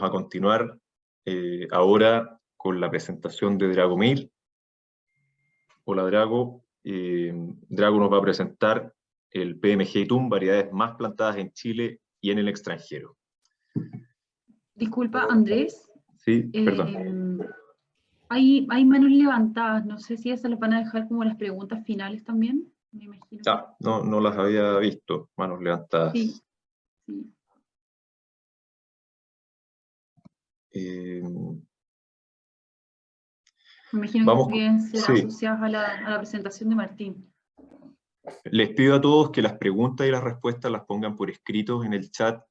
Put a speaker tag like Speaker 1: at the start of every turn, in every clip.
Speaker 1: a continuar ahora con la presentación de Dragomir. Hola Drago. Drago nos va a presentar el PMG Itum, variedades más plantadas en Chile y en el extranjero.
Speaker 2: Disculpa, Andrés.
Speaker 1: Sí, perdón.
Speaker 2: Hay manos levantadas, no sé si esas las van a dejar como las preguntas finales también, me imagino.
Speaker 1: No las había visto, manos levantadas.
Speaker 2: Sí, sí. Me imagino que deben ser asociadas a la presentación de Martín.
Speaker 1: Les pido a todos que las preguntas y las respuestas las pongan por escrito en el chat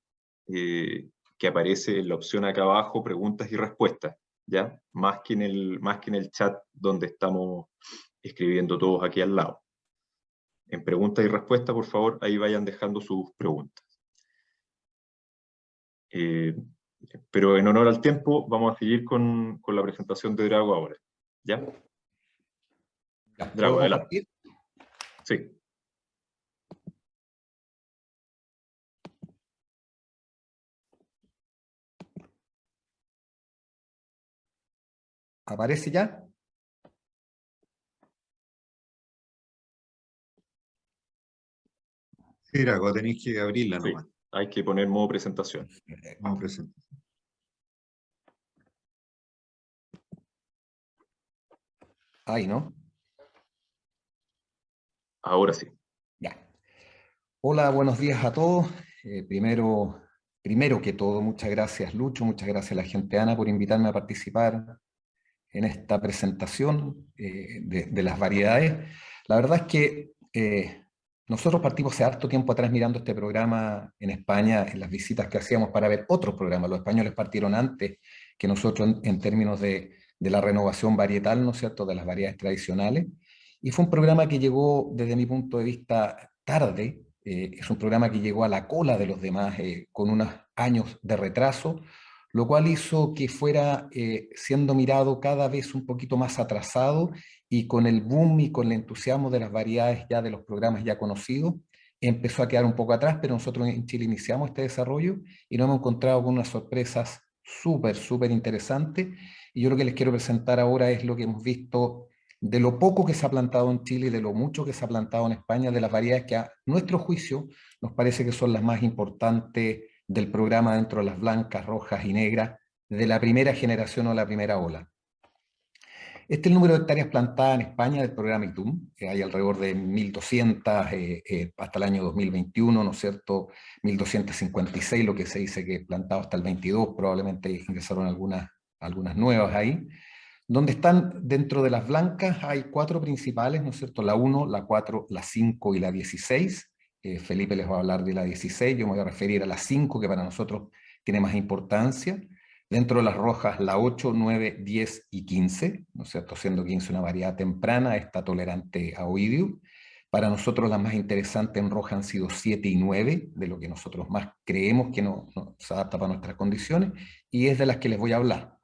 Speaker 1: que aparece en la opción acá abajo, preguntas y respuestas, ¿ya? Más que en el chat donde estamos escribiendo todos aquí al lado. En preguntas y respuestas, por favor, ahí vayan dejando sus preguntas. Pero en honor al tiempo, vamos a seguir con la presentación de Drago ahora, ¿ya? Drago, adelante. Sí.
Speaker 3: ¿Aparece ya?
Speaker 4: Sí, Drago, tenéis que abrirla nomás.
Speaker 1: Sí, hay que poner modo presentación.
Speaker 4: Modo presentación.
Speaker 3: Ahí, ¿no?
Speaker 1: Ahora sí.
Speaker 3: Ya. Hola, buenos días a todos. Primero que todo, muchas gracias Lucho, muchas gracias a la gente Ana por invitarme a participar en esta presentación de las variedades. La verdad es que nosotros partimos hace harto tiempo atrás mirando este programa en España, en las visitas que hacíamos para ver otros programas. Los españoles partieron antes que nosotros en términos de la renovación varietal, ¿no es cierto?, de las variedades tradicionales. Y fue un programa que llegó, desde mi punto de vista, tarde. Es un programa que llegó a la cola de los demás con unos años de retraso, lo cual hizo que fuera siendo mirado cada vez un poquito más atrasado, y con el boom y con el entusiasmo de las variedades ya de los programas ya conocidos, empezó a quedar un poco atrás, pero nosotros en Chile iniciamos este desarrollo y nos hemos encontrado con unas sorpresas súper interesantes, y yo lo que les quiero presentar ahora es lo que hemos visto de lo poco que se ha plantado en Chile y de lo mucho que se ha plantado en España, de las variedades que a nuestro juicio nos parece que son las más importantes del programa dentro de las blancas, rojas y negras de la primera generación o la primera ola. Este es el número de hectáreas plantadas en España del programa ITUM, que hay alrededor de 1.200 hasta el año 2021, ¿no es cierto? 1.256, lo que se dice que plantado hasta el 22, probablemente ingresaron algunas nuevas ahí. Donde están dentro de las blancas hay 4 principales, ¿no es cierto? La 1, la 4, la 5 y la 16. Felipe les va a hablar de la 16, yo me voy a referir a la 5, que para nosotros tiene más importancia. Dentro de las rojas, la 8, 9, 10 y 15, ¿no es cierto? Siendo 15 una variedad temprana, está tolerante a oidio. Para nosotros las más interesantes en roja han sido 7 y 9, de lo que nosotros más creemos que no se adapta para nuestras condiciones, y es de las que les voy a hablar.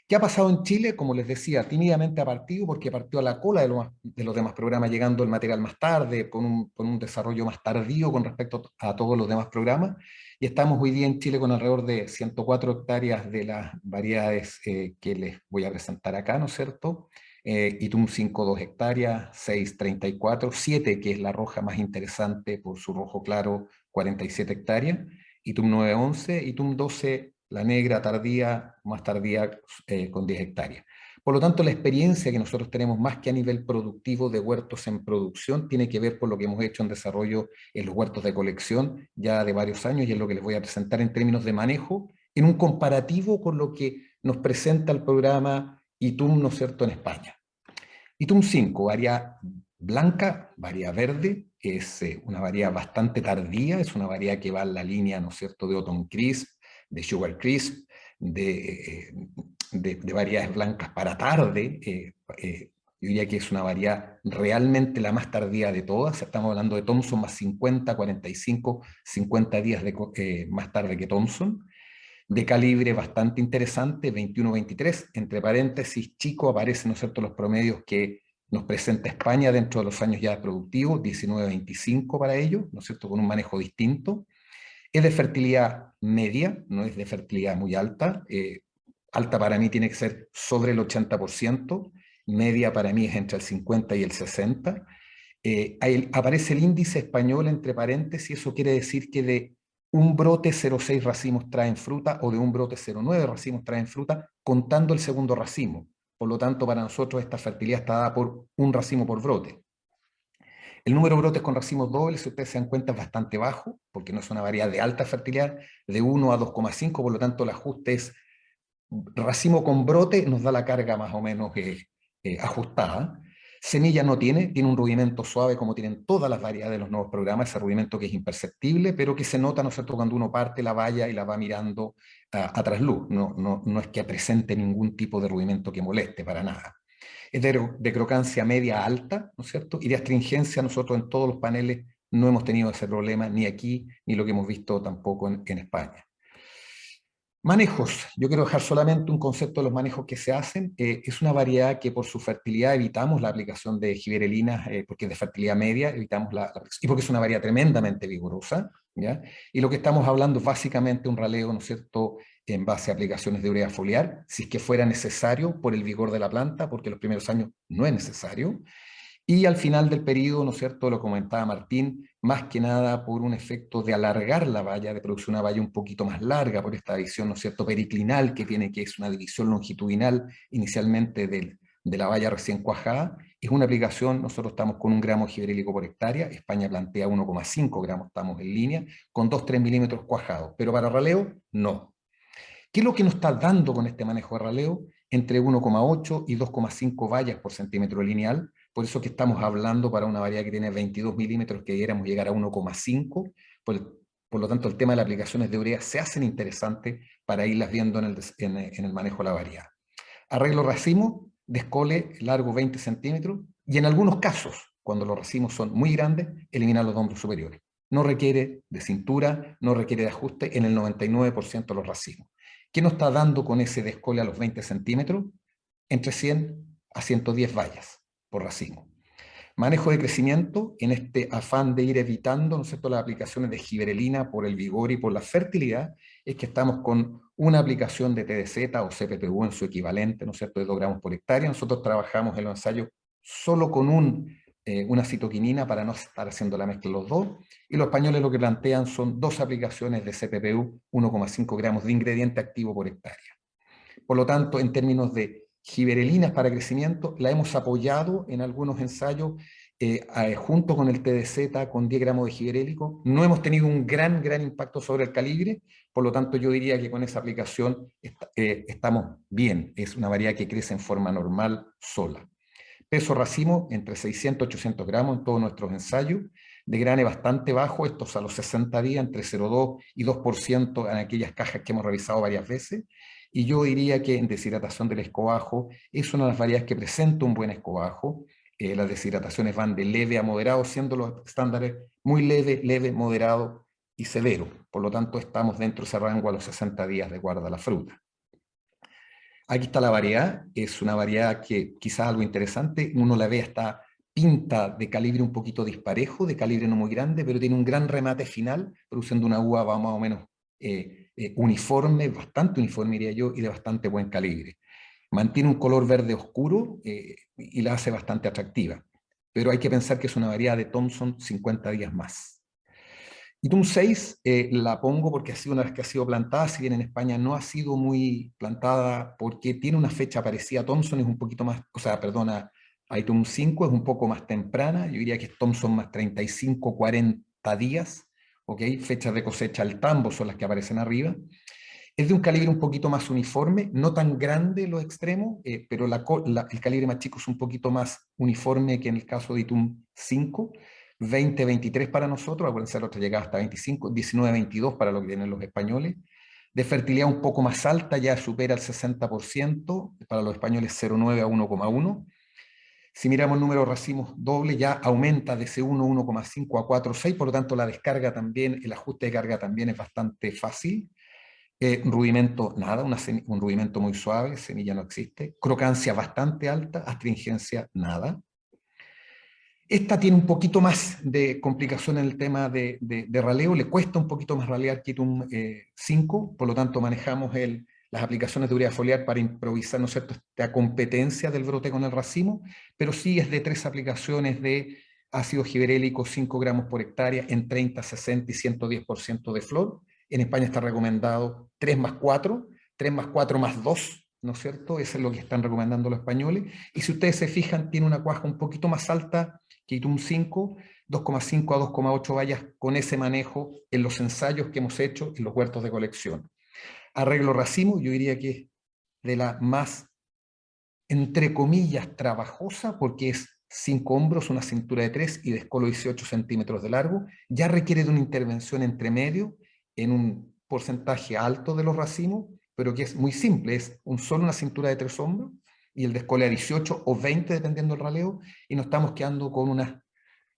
Speaker 3: ¿Qué ha pasado en Chile? Como les decía, tímidamente ha partido, porque partió a la cola de los demás programas, llegando el material más tarde, con un desarrollo más tardío con respecto a todos los demás programas, y estamos hoy día en Chile con alrededor de 104 hectáreas de las variedades que les voy a presentar acá, ¿no es cierto? Itum 5, 2 hectáreas, 6, 34, 7, que es la roja más interesante por su rojo claro, 47 hectáreas, Itum 9, 11, Itum 12, la negra tardía, más tardía, con 10 hectáreas. Por lo tanto, la experiencia que nosotros tenemos más que a nivel productivo de huertos en producción tiene que ver por lo que hemos hecho en desarrollo en los huertos de colección ya de varios años, y es lo que les voy a presentar en términos de manejo, en un comparativo con lo que nos presenta el programa ITUM, ¿no es cierto?, en España. ITUM 5, variedad blanca, variedad verde, es una variedad bastante tardía, es una variedad que va en la línea, ¿no es cierto?, de Autumn Crisp, de Sugar Crisp, de variedades blancas para tarde. Yo diría que es una variedad realmente la más tardía de todas. Estamos hablando de Thompson más 50, 45, 50 días más tarde que Thompson. De calibre bastante interesante, 21-23, entre paréntesis, chico, aparecen, ¿no es cierto?, los promedios que nos presenta España dentro de los años ya productivos, 19-25 para ellos, ¿no es cierto?, con un manejo distinto. Es de fertilidad media, no es de fertilidad muy alta. Alta para mí tiene que ser sobre el 80%, media para mí es entre el 50 y el 60%. Ahí aparece el índice español entre paréntesis, eso quiere decir que de un brote 0,6 racimos traen fruta o de un brote 0,9 racimos traen fruta, contando el segundo racimo. Por lo tanto, para nosotros esta fertilidad está dada por un racimo por brote. El número de brotes con racimos dobles, si ustedes se dan cuenta, es bastante bajo, porque no es una variedad de alta fertilidad, de 1 a 2,5, por lo tanto el ajuste es racimo con brote, nos da la carga más o menos ajustada. Semilla no tiene un rudimento suave como tienen todas las variedades de los nuevos programas, ese rudimento que es imperceptible, pero que se nota, ¿no es cierto?, cuando uno parte la valla y la va mirando a trasluz. No es que presente ningún tipo de rudimento que moleste, para nada. Es de crocancia media alta, ¿no es cierto? Y de astringencia nosotros en todos los paneles no hemos tenido ese problema, ni aquí, ni lo que hemos visto tampoco en España. Manejos. Yo quiero dejar solamente un concepto de los manejos que se hacen. Es una variedad que por su fertilidad evitamos la aplicación de giberelinas, porque es de fertilidad media, evitamos y porque es una variedad tremendamente vigorosa, ¿ya? Y lo que estamos hablando es básicamente un raleo, ¿no es cierto?, en base a aplicaciones de urea foliar, si es que fuera necesario por el vigor de la planta, porque los primeros años no es necesario. Y al final del periodo, ¿no es cierto?, lo comentaba Martín, más que nada por un efecto de alargar la valla, de producir una valla un poquito más larga por esta división, ¿no es cierto?, periclinal que tiene, que es una división longitudinal inicialmente de la valla recién cuajada. Es una aplicación, nosotros estamos con 1 gramo giberélico por hectárea, España plantea 1,5 gramos, estamos en línea, con 2-3 milímetros cuajados, pero para raleo, no. ¿Qué es lo que nos está dando con este manejo de raleo? Entre 1,8 y 2,5 vallas por centímetro lineal. Por eso que estamos hablando para una variedad que tiene 22 milímetros que debiéramos llegar a 1,5. Por lo tanto, el tema de las aplicaciones de urea se hacen interesantes para irlas viendo en el manejo de la variedad. Arreglo racimo, descole largo 20 centímetros y en algunos casos, cuando los racimos son muy grandes, eliminar los hombros superiores. No requiere de cintura, no requiere de ajuste en el 99% de los racimos. ¿Qué nos está dando con ese descole a los 20 centímetros? Entre 100 a 110 vallas por racimo. Manejo de crecimiento, en este afán de ir evitando, ¿no es cierto?, las aplicaciones de giberelina por el vigor y por la fertilidad, es que estamos con una aplicación de TDZ o CPPU en su equivalente, ¿no es cierto?, de 2 gramos por hectárea. Nosotros trabajamos en los ensayos solo con una citoquinina para no estar haciendo la mezcla de los dos, y los españoles lo que plantean son 2 aplicaciones de CPPU, 1,5 gramos de ingrediente activo por hectárea. Por lo tanto, en términos de giberelinas para crecimiento, la hemos apoyado en algunos ensayos junto con el TDZ con 10 gramos de giberélico. No hemos tenido un gran impacto sobre el calibre, por lo tanto yo diría que con esa aplicación estamos bien. Es una variedad que crece en forma normal sola. Peso racimo entre 600 y 800 gramos en todos nuestros ensayos, de grane bastante bajo, estos a los 60 días, entre 0,2 y 2% en aquellas cajas que hemos revisado varias veces, y yo diría que en deshidratación del escobajo es una de las variedades que presenta un buen escobajo. Las deshidrataciones van de leve a moderado, siendo los estándares muy leve, moderado y severo. Por lo tanto, estamos dentro de ese rango a los 60 días de guarda la fruta. Aquí está la variedad, es una variedad que quizás algo interesante, uno la ve hasta pinta de calibre un poquito disparejo, de calibre no muy grande, pero tiene un gran remate final, produciendo una uva más o menos uniforme, bastante uniforme diría yo, y de bastante buen calibre. Mantiene un color verde oscuro y la hace bastante atractiva, pero hay que pensar que es una variedad de Thompson 50 días más. Itum 6 la pongo porque ha sido una vez que ha sido plantada, si bien en España no ha sido muy plantada porque tiene una fecha parecida a Thompson, es un poquito más, o sea, perdona, a Itum 5 es un poco más temprana, yo diría que es Thompson más 35, 40 días, ¿ok? Fechas de cosecha al tambo son las que aparecen arriba. Es de un calibre un poquito más uniforme, no tan grande los extremos, pero el calibre más chico es un poquito más uniforme que en el caso de Itum 5. 20-23 para nosotros, acuérdense la otra llegada hasta 25, 19-22 para lo que tienen los españoles. De fertilidad un poco más alta, ya supera el 60%, para los españoles 0,9 a 1,1. Si miramos el número de racimos doble, ya aumenta de ese 1, 1,5 a 4, 6, por lo tanto la descarga también, el ajuste de carga también es bastante fácil. Rudimento nada, un rudimento muy suave, semilla no existe. Crocancia bastante alta, astringencia nada. Esta tiene un poquito más de complicación en el tema de raleo, le cuesta un poquito más ralear que ITUM 5, por lo tanto manejamos las aplicaciones de urea foliar para improvisar, ¿no es cierto?, esta competencia del brote con el racimo, pero sí es de 3 aplicaciones de ácido giberélico 5 gramos por hectárea en 30, 60 y 110% de flor. En España está recomendado 3 más 4, 3 más 4 más 2, ¿no es cierto? Eso es lo que están recomendando los españoles. Y si ustedes se fijan, tiene una cuaja un poquito más alta que ITUM 5, 2,5 a 2,8 vallas con ese manejo en los ensayos que hemos hecho en los huertos de colección. Arreglo racimo, yo diría que es de la más, entre comillas, trabajosa, porque es 5 hombros, una cintura de 3 y descolo 18 centímetros de largo. Ya requiere de una intervención entre medio en un porcentaje alto de los racimos, pero que es muy simple, es solo una cintura de 3 hombros y el descole a 18 o 20 dependiendo del raleo, y nos estamos quedando con unas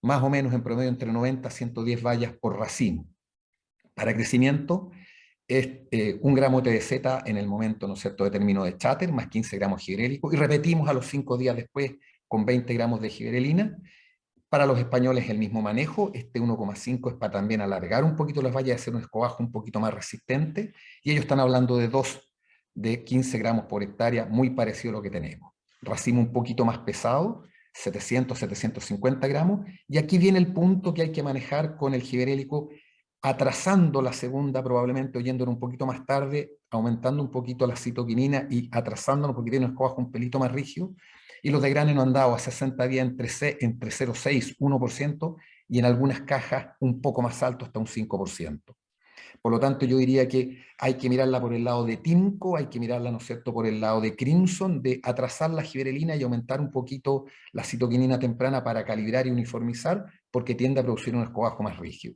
Speaker 3: más o menos en promedio entre 90 a 110 vallas por racimo. Para crecimiento es 1 gramo TDZ en el momento, ¿no es cierto?, de término de cháter, más 15 gramos giberélico, y repetimos a los 5 días después con 20 gramos de giberelina. Para los españoles el mismo manejo, este 1,5 es para también alargar un poquito las vallas y hacer un escobajo un poquito más resistente, y ellos están hablando de 2 de 15 gramos por hectárea, muy parecido a lo que tenemos. Racimo un poquito más pesado, 700, 750 gramos, y aquí viene el punto que hay que manejar con el giberélico, atrasando la segunda probablemente, oyéndolo un poquito más tarde, aumentando un poquito la citoquinina y atrasándolo porque tiene un escobajo un pelito más rígido, y los de grano han dado a 60 días entre 0,6, 1%, y en algunas cajas un poco más alto, hasta un 5%. Por lo tanto, yo diría que hay que mirarla por el lado de Timco, hay que mirarla, ¿no es cierto?, por el lado de Crimson, de atrasar la giberelina y aumentar un poquito la citoquinina temprana para calibrar y uniformizar, porque tiende a producir un escobajo más rígido.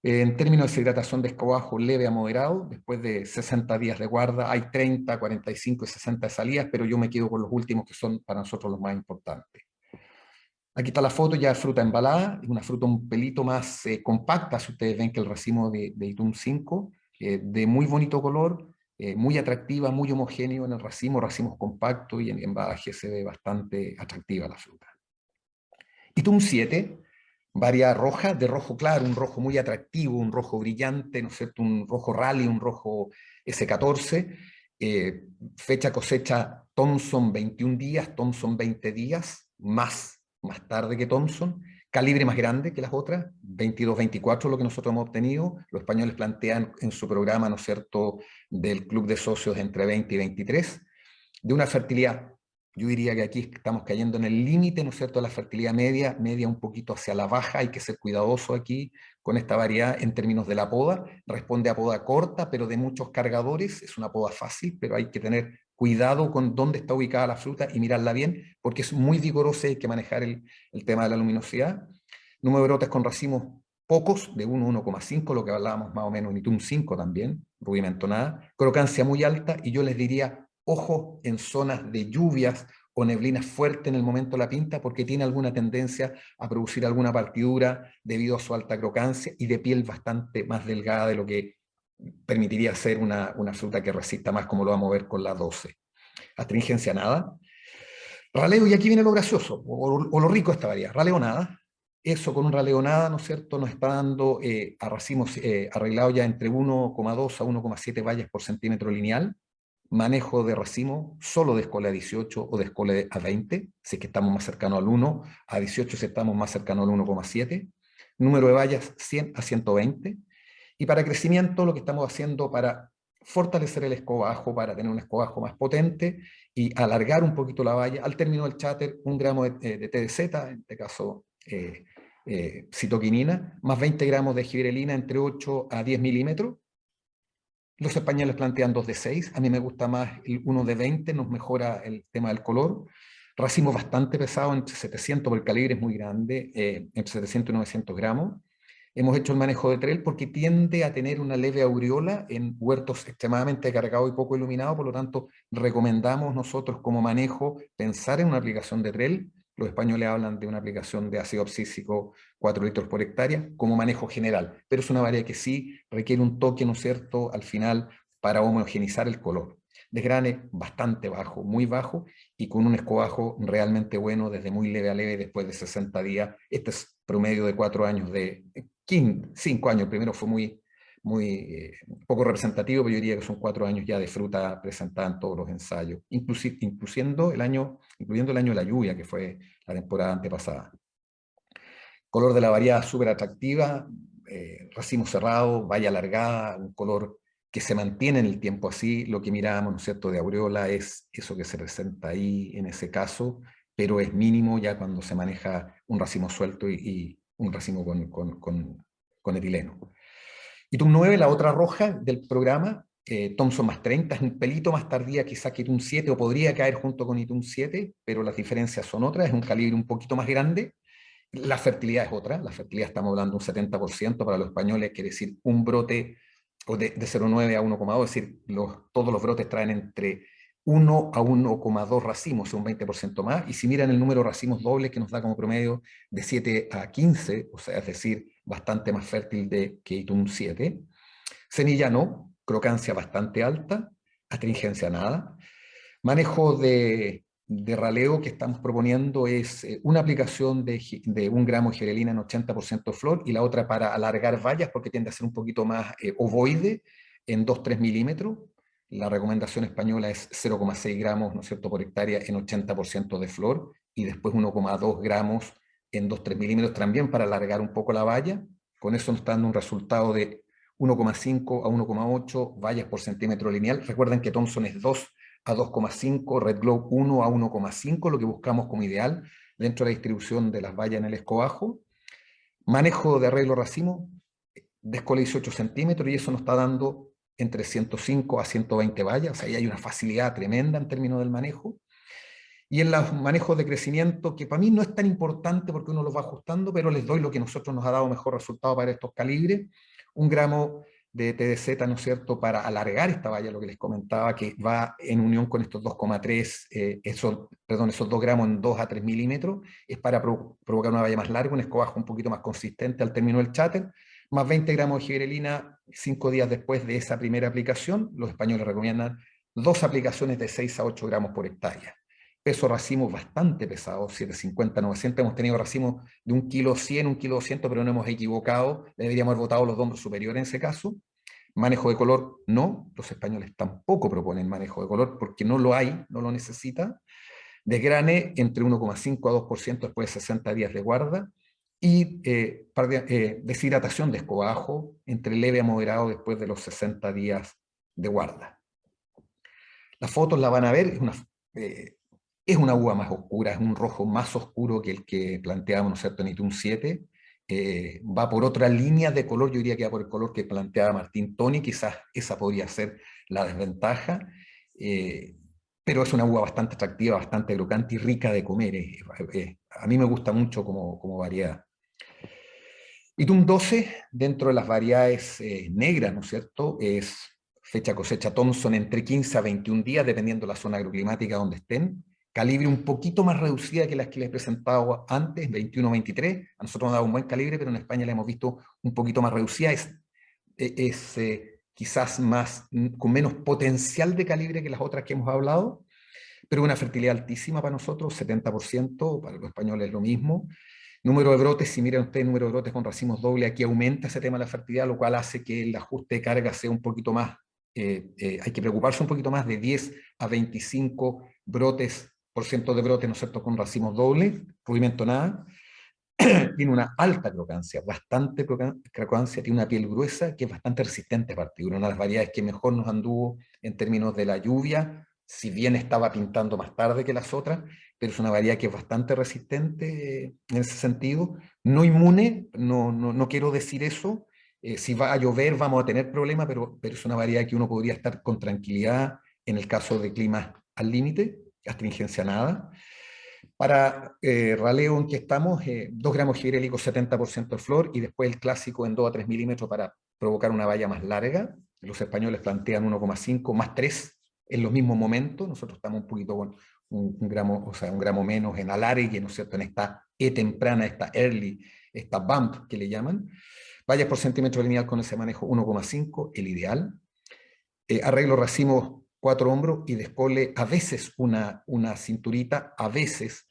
Speaker 3: En términos de deshidratación de escobajo leve a moderado, después de 60 días de guarda, hay 30, 45 y 60 de salidas, pero yo me quedo con los últimos que son para nosotros los más importantes. Aquí está la foto ya de fruta embalada, es una fruta un pelito más compacta, si ustedes ven que el racimo de ITUM 5, de muy bonito color, muy atractiva, muy homogéneo en el racimo, racimos compactos, y en embalaje se ve bastante atractiva la fruta. ITUM 7, variedad roja, de rojo claro, un rojo muy atractivo, un rojo brillante, ¿no es cierto?, un rojo rally, un rojo S14, fecha cosecha Thompson 21 días, Thompson 20 días, más tarde que Thompson, calibre más grande que las otras, 22-24 lo que nosotros hemos obtenido, los españoles plantean en su programa, ¿no es cierto?, del club de socios entre 20 y 23, de una fertilidad. Yo diría que aquí estamos cayendo en el límite, ¿no es cierto?, de la fertilidad media un poquito hacia la baja. Hay que ser cuidadoso aquí con esta variedad en términos de la poda. Responde a poda corta, pero de muchos cargadores. Es una poda fácil, pero hay que tener cuidado con dónde está ubicada la fruta y mirarla bien, porque es muy vigorosa y hay que manejar el tema de la luminosidad. Número de brotes con racimos pocos, de 1 a 1,5, lo que hablábamos más o menos en ITUM 5 también, rudimento nada. Crocancia muy alta, y yo les diría, ojo en zonas de lluvias o neblinas fuertes en el momento de la pinta, porque tiene alguna tendencia a producir alguna partidura debido a su alta crocancia y de piel bastante más delgada de lo que permitiría ser una fruta que resista más, como lo vamos a ver con la 12. Astringencia nada. Raleo, y aquí viene lo gracioso, o lo rico de esta variedad. Raleo nada. Eso con un raleo nada, ¿no es cierto?, nos está dando a racimos arreglados ya entre 1,2 a 1,7 vallas por centímetro lineal. Manejo de racimo solo de escola a 18 o de escola a 20, si es que estamos más cercanos al 1, a 18 si estamos más cercanos al 1,7. Número de vallas 100 a 120. Y para crecimiento, lo que estamos haciendo para fortalecer el escobajo, para tener un escobajo más potente y alargar un poquito la valla, al término del cháter, 1 gramo de TDZ, en este caso citoquinina, más 20 gramos de giberelina entre 8 a 10 milímetros. Los españoles plantean 2 de 6, a mí me gusta más el 1 de 20, nos mejora el tema del color. Racimo bastante pesado, entre 700, porque el calibre es muy grande, entre 700 y 900 gramos. Hemos hecho el manejo de trel porque tiende a tener una leve aureola en huertos extremadamente cargados y poco iluminados, por lo tanto recomendamos nosotros como manejo pensar en una aplicación de trel. Los españoles hablan de una aplicación de ácido abscísico 4 litros por hectárea como manejo general, pero es una variedad que sí requiere un toque, ¿no es cierto?, al final para homogeneizar el color. Desgrane bastante bajo, muy bajo, y con un escobajo realmente bueno desde muy leve a leve después de 60 días. Este es promedio de 4 años, de 5 años. El primero fue muy poco representativo, pero yo diría que son 4 años ya de fruta presentada en todos los ensayos, incluyendo el año de la lluvia, que fue la temporada antepasada. Color de la variedad súper atractiva, racimo cerrado, valla alargada, un color que se mantiene en el tiempo así. Lo que mirábamos, ¿no es cierto?, de aureola es eso que se presenta ahí en ese caso, pero es mínimo ya cuando se maneja un racimo suelto y un racimo con etileno. Itum 9, la otra roja del programa, Thompson más 30, es un pelito más tardía quizá que Itum 7, o podría caer junto con Itum 7, pero las diferencias son otras, es un calibre un poquito más grande. La fertilidad es otra, la fertilidad estamos hablando de un 70% para los españoles, quiere decir un brote de 0,9 a 1,2, es decir, todos los brotes traen entre 1 a 1,2 racimos, un 20% más, y si miran el número de racimos dobles que nos da como promedio de 7 a 15, o sea, es decir, bastante más fértil que Itum 7. Semilla no, crocancia bastante alta, astringencia nada. Manejo de raleo que estamos proponiendo es una aplicación de 1 gramo de gibberellina en 80% flor y la otra para alargar vallas porque tiende a ser un poquito más ovoide en 2-3 milímetros. La recomendación española es 0,6 gramos, ¿no es cierto?, por hectárea en 80% de flor y después 1,2 gramos en 2-3 milímetros también para alargar un poco la valla. Con eso nos está dando un resultado de 1,5 a 1,8 vallas por centímetro lineal. Recuerden que Thompson es 2 a 2,5, Red Globe 1 a 1,5, lo que buscamos como ideal dentro de la distribución de las vallas en el escobajo. Manejo de arreglo racimo, descole 18 centímetros y eso nos está dando entre 105 a 120 vallas, o sea, ahí hay una facilidad tremenda en términos del manejo. Y en los manejos de crecimiento, que para mí no es tan importante porque uno los va ajustando, pero les doy lo que nosotros nos ha dado mejor resultado para estos calibres. 1 gramo de TDZ, ¿no es cierto?, para alargar esta valla, lo que les comentaba, que va en unión con estos 2,3, esos 2 gramos en 2 a 3 milímetros, es para provocar una valla más larga, un escobajo un poquito más consistente al término del cháter, más 20 gramos de gibberellina 5 días después de esa primera aplicación. Los españoles recomiendan 2 aplicaciones de 6 a 8 gramos por hectárea. Peso racimos bastante pesados, 750, 900, hemos tenido racimos de 1,1 kg, 1,2 kg, pero no hemos equivocado, deberíamos haber votado los hombros superiores en ese caso. Manejo de color, no, los españoles tampoco proponen manejo de color porque no lo hay, no lo necesita. Desgrane entre 1,5 a 2% después de 60 días de guarda y deshidratación de escobajo entre leve a moderado después de los 60 días de guarda. Las fotos la van a ver, es una uva más oscura, es un rojo más oscuro que el que planteábamos, ¿no es cierto?, en Itum 7. Va por otra línea de color, yo diría que va por el color que planteaba Martín Toni, quizás esa podría ser la desventaja, pero es una uva bastante atractiva, bastante crocante y rica de comer. A mí me gusta mucho como variedad. Itum 12, dentro de las variedades negras, ¿no es cierto?, es fecha cosecha Thompson entre 15 a 21 días, dependiendo de la zona agroclimática donde estén. Calibre un poquito más reducida que las que les he presentado antes, 21-23. A nosotros nos ha dado un buen calibre, pero en España la hemos visto un poquito más reducida. Es quizás con menos potencial de calibre que las otras que hemos hablado, pero una fertilidad altísima para nosotros, 70%, para los españoles lo mismo. Número de brotes, si miran ustedes, número de brotes con racimos doble, aquí aumenta ese tema de la fertilidad, lo cual hace que el ajuste de carga sea un poquito más, hay que preocuparse un poquito más de 10 a 25 brotes, por ciento de brotes, ¿no es cierto?, con racimos dobles, rudimento nada. Tiene una alta crocancia, bastante crocancia, tiene una piel gruesa que es bastante resistente a partir, una de las variedades que mejor nos anduvo en términos de la lluvia, si bien estaba pintando más tarde que las otras, pero es una variedad que es bastante resistente en ese sentido, no inmune, no quiero decir eso, si va a llover vamos a tener problemas, pero es una variedad que uno podría estar con tranquilidad en el caso de climas al límite, astringencia nada. Para raleo en que estamos, 2 gramos gibberellico, 70% de flor, y después el clásico en 2 a 3 milímetros para provocar una valla más larga. Los españoles plantean 1,5 más 3 en los mismos momentos. Nosotros estamos un poquito con un gramo, o sea, 1 gramo menos en alargue, ¿no es cierto?, en esta temprana, esta early, esta bump que le llaman. Vallas por centímetro lineal con ese manejo 1,5, el ideal. arreglo racimos 4 hombros y descole a veces una cinturita, a veces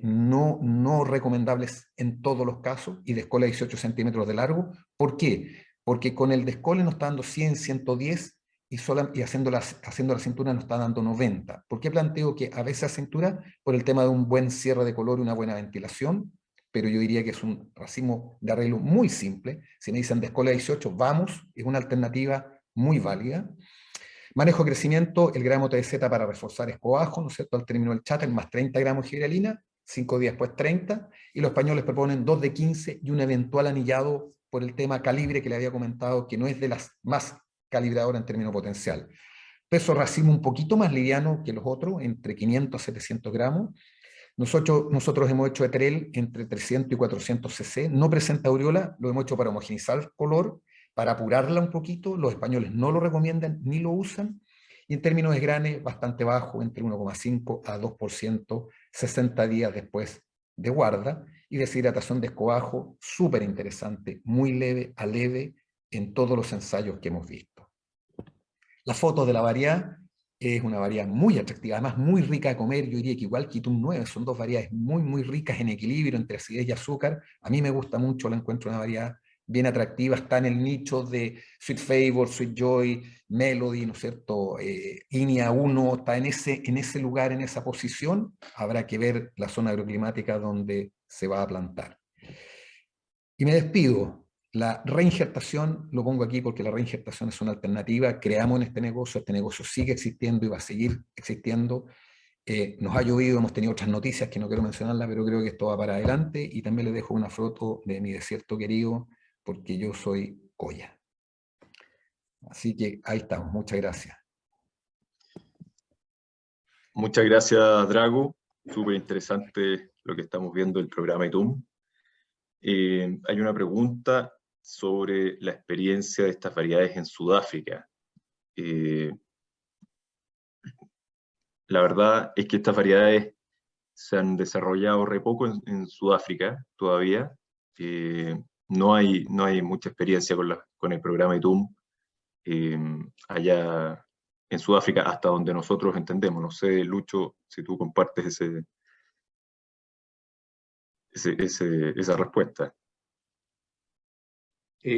Speaker 3: no recomendables en todos los casos, y descole 18 centímetros de largo. ¿Por qué? Porque con el descole nos está dando 100, 110 y haciendo la cintura nos está dando 90. ¿Por qué planteo que a veces a cintura? Por el tema de un buen cierre de color y una buena ventilación, pero yo diría que es un racimo de arreglo muy simple. Si me dicen descole 18, vamos, es una alternativa muy válida. Manejo de crecimiento, el gramo TZ para reforzar escobajo, ¿no es cierto? Al término del chátel, más 30 gramos de gibralina, 5 días después 30, y los españoles proponen 2 de 15 y un eventual anillado por el tema calibre que le había comentado, que no es de las más calibradoras en término potencial. Peso racimo un poquito más liviano que los otros, entre 500 a 700 gramos. Nosotros hemos hecho etrel entre 300 y 400 cc, no presenta aureola, lo hemos hecho para homogeneizar el color, para apurarla un poquito. Los españoles no lo recomiendan ni lo usan, y en términos de granes bastante bajo, entre 1,5 a 2%, 60 días después de guarda, y deshidratación de escobajo súper interesante, muy leve a leve en todos los ensayos que hemos visto. La foto de la variedad es una variedad muy atractiva, además muy rica de comer. Yo diría que igual que Itum 9, son dos variedades muy ricas en equilibrio entre acidez y azúcar. A mí me gusta mucho, la encuentro una variedad bien atractiva, está en el nicho de Sweet Favor, Sweet Joy, Melody, ¿no es cierto? Inia 1, está en ese lugar, en esa posición. Habrá que ver la zona agroclimática donde se va a plantar. Y me despido. La reinjertación, lo pongo aquí porque la reinjertación es una alternativa. Creamos en este negocio sigue existiendo y va a seguir existiendo. Nos ha llovido, hemos tenido otras noticias que no quiero mencionarlas, pero creo que esto va para adelante. Y también les dejo una foto de mi desierto querido, porque yo soy Coya. Así que ahí estamos, muchas gracias.
Speaker 1: Muchas gracias, Drago. Súper interesante lo que estamos viendo del programa ITUM. Hay una pregunta sobre la experiencia de estas variedades en Sudáfrica. La verdad es que estas variedades se han desarrollado re poco en Sudáfrica todavía. No hay mucha experiencia con el programa ITUM allá en Sudáfrica, hasta donde nosotros entendemos. No sé, Lucho, si tú compartes esa respuesta.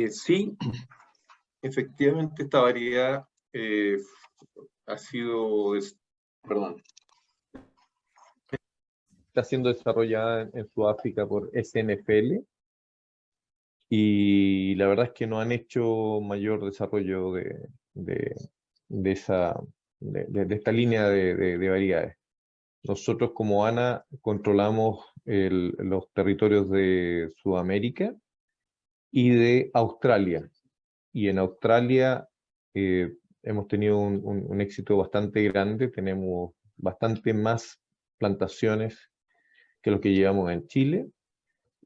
Speaker 5: Sí, efectivamente esta variedad ha sido, está siendo desarrollada en Sudáfrica por SNFL, y la verdad es que no han hecho mayor desarrollo de esta línea de variedades. Nosotros como ANA controlamos los territorios de Sudamérica y de Australia. Y en Australia hemos tenido un éxito bastante grande, tenemos bastante más plantaciones que los que llevamos en Chile,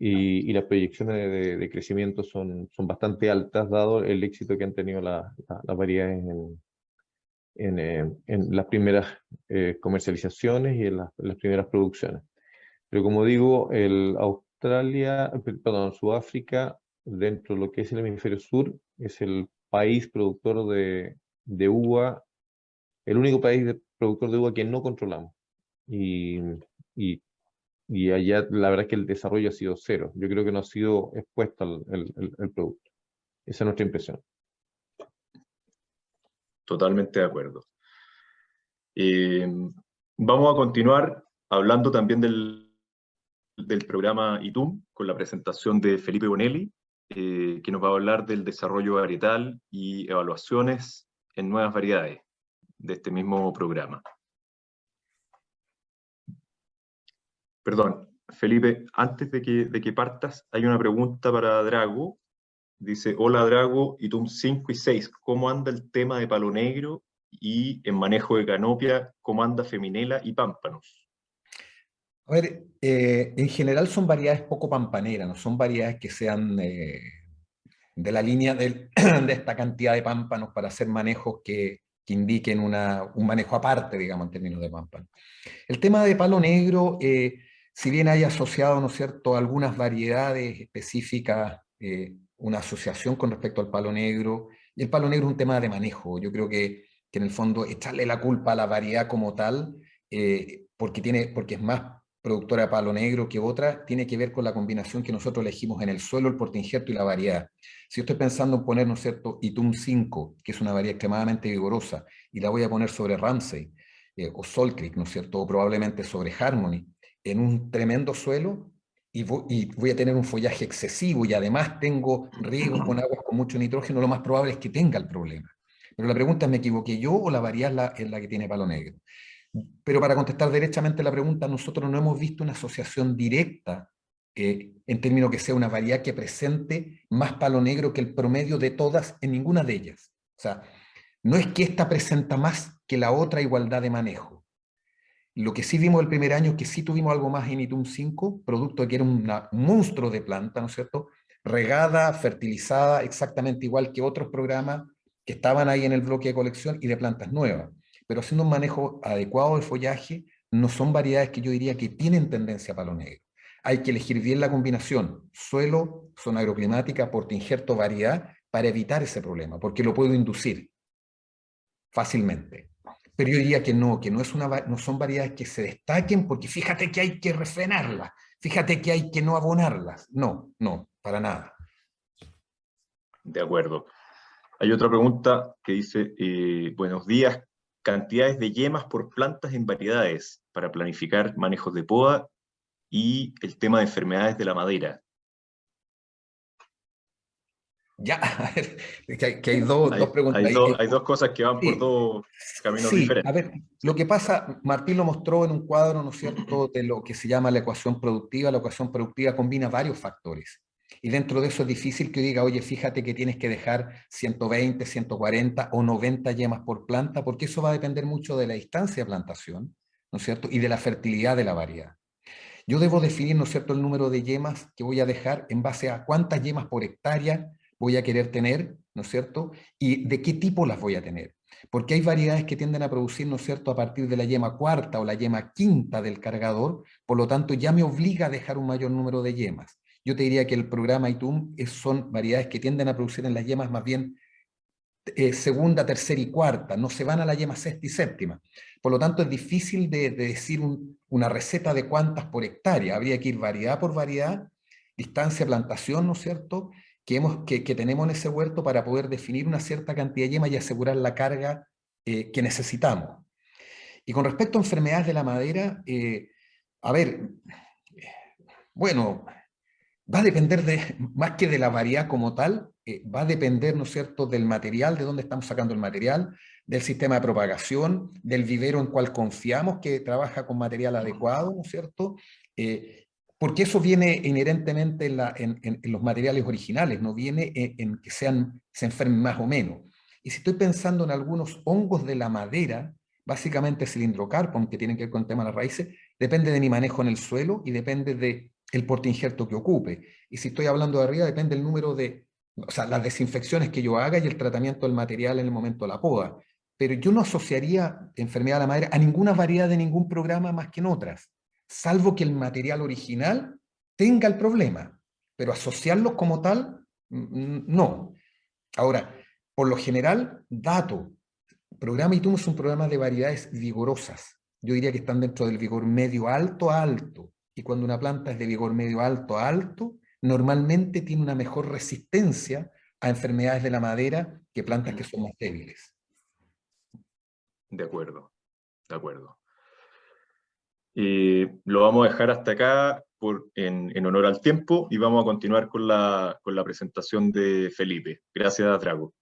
Speaker 5: y las proyecciones de crecimiento son bastante altas, dado el éxito que han tenido las variedades en las primeras comercializaciones y en las primeras producciones. Pero como digo, Sudáfrica, dentro de lo que es el hemisferio sur, es el país productor de uva, el único país productor de uva que no controlamos. Y allá la verdad es que el desarrollo ha sido cero. Yo creo que no ha sido expuesto el producto. Esa es nuestra impresión.
Speaker 1: Totalmente de acuerdo. Vamos a continuar hablando también del programa ITUM, con la presentación de Felipe Bonelli, que nos va a hablar del desarrollo varietal y evaluaciones en nuevas variedades de este mismo programa. Perdón, Felipe, antes de que partas, hay una pregunta para Drago. Dice: hola Drago, ITUM 5 y 6, ¿cómo anda el tema de palo negro? Y en manejo de canopia, ¿cómo anda feminela y pámpanos?
Speaker 3: A ver, en general son variedades poco pampaneras, no son variedades que sean de la línea de esta cantidad de pámpanos para hacer manejos que indiquen un manejo aparte, digamos, en términos de pámpanos. El tema de palo negro, si bien hay asociado, ¿no es cierto?, algunas variedades específicas, una asociación con respecto al palo negro, y el palo negro es un tema de manejo. Yo creo que que en el fondo echarle la culpa a la variedad como tal, porque es más productora de palo negro que otra, tiene que ver con la combinación que nosotros elegimos en el suelo, el portainjerto y la variedad. Si yo estoy pensando en poner, ¿no es cierto?, Itum 5, que es una variedad extremadamente vigorosa, y la voy a poner sobre Ramsey, o Salt Creek, ¿no es cierto?, o probablemente sobre Harmony, en un tremendo suelo, y voy a tener un follaje excesivo, y además tengo riego con aguas con mucho nitrógeno, lo más probable es que tenga el problema. Pero la pregunta es, ¿me equivoqué yo o la variedad es la que tiene palo negro? Pero para contestar derechamente la pregunta, nosotros no hemos visto una asociación directa en términos que sea una variedad que presente más palo negro que el promedio de todas en ninguna de ellas. O sea, no es que esta presenta más que la otra igualdad de manejo. Lo que sí vimos el primer año es que sí tuvimos algo más en Itum 5, producto de que era un monstruo de planta, ¿no es cierto? Regada, fertilizada, exactamente igual que otros programas que estaban ahí en el bloque de colección y de plantas nuevas. Pero haciendo un manejo adecuado de follaje, no son variedades que yo diría que tienen tendencia a palo negro. Hay que elegir bien la combinación, suelo, zona agroclimática, portainjerto, variedad, para evitar ese problema, porque lo puedo inducir fácilmente. Pero yo diría que no no son variedades que se destaquen porque fíjate que hay que refrenarlas, fíjate que hay que no abonarlas. No, para nada.
Speaker 1: De acuerdo. Hay otra pregunta que dice, buenos días, cantidades de yemas por plantas en variedades para planificar manejos de poda y el tema de enfermedades de la madera.
Speaker 3: Ya, a ver, que hay dos preguntas.
Speaker 1: Hay dos cosas que van por dos caminos diferentes.
Speaker 3: A ver, lo que pasa, Martín lo mostró en un cuadro, ¿no es cierto?, de lo que se llama la ecuación productiva. La ecuación productiva combina varios factores. Y dentro de eso es difícil que diga, oye, fíjate que tienes que dejar 120, 140 o 90 yemas por planta, porque eso va a depender mucho de la distancia de plantación, ¿no es cierto?, y de la fertilidad de la variedad. Yo debo definir, ¿no es cierto?, el número de yemas que voy a dejar en base a cuántas yemas por hectárea voy a querer tener, ¿no es cierto?, y de qué tipo las voy a tener. Porque hay variedades que tienden a producir, ¿no es cierto?, a partir de la yema cuarta o la yema quinta del cargador, por lo tanto ya me obliga a dejar un mayor número de yemas. Yo te diría que el programa ITUM son variedades que tienden a producir en las yemas más bien segunda, tercera y cuarta, no se van a la yema sexta y séptima. Por lo tanto, es difícil de decir una receta de cuántas por hectárea. Habría que ir variedad por variedad, distancia, plantación, ¿no es cierto?, que tenemos en ese huerto para poder definir una cierta cantidad de yemas y asegurar la carga que necesitamos. Y con respecto a enfermedades de la madera, a ver, bueno, va a depender más que de la variedad como tal, va a depender, ¿no es cierto?, del material, de dónde estamos sacando el material, del sistema de propagación, del vivero en cual confiamos que trabaja con material adecuado, ¿no es cierto? Porque eso viene inherentemente en los materiales originales, no viene en que se enfermen más o menos. Y si estoy pensando en algunos hongos de la madera, básicamente cilindrocarpon, que tienen que ver con el tema de las raíces, depende de mi manejo en el suelo y depende del portainjerto que ocupe. Y si estoy hablando de arriba, depende del número o sea, las desinfecciones que yo haga y el tratamiento del material en el momento de la poda. Pero yo no asociaría enfermedad de la madera a ninguna variedad de ningún programa más que en otras, salvo que el material original tenga el problema. Pero asociarlos como tal, no. Ahora, por lo general, dato. Programa ITUM es un programa de variedades vigorosas. Yo diría que están dentro del vigor medio alto a alto. Y cuando una planta es de vigor medio alto a alto, normalmente tiene una mejor resistencia a enfermedades de la madera que plantas que son más débiles.
Speaker 1: De acuerdo, de acuerdo. Lo vamos a dejar hasta acá en honor al tiempo y vamos a continuar con la presentación de Felipe. Gracias, Drago.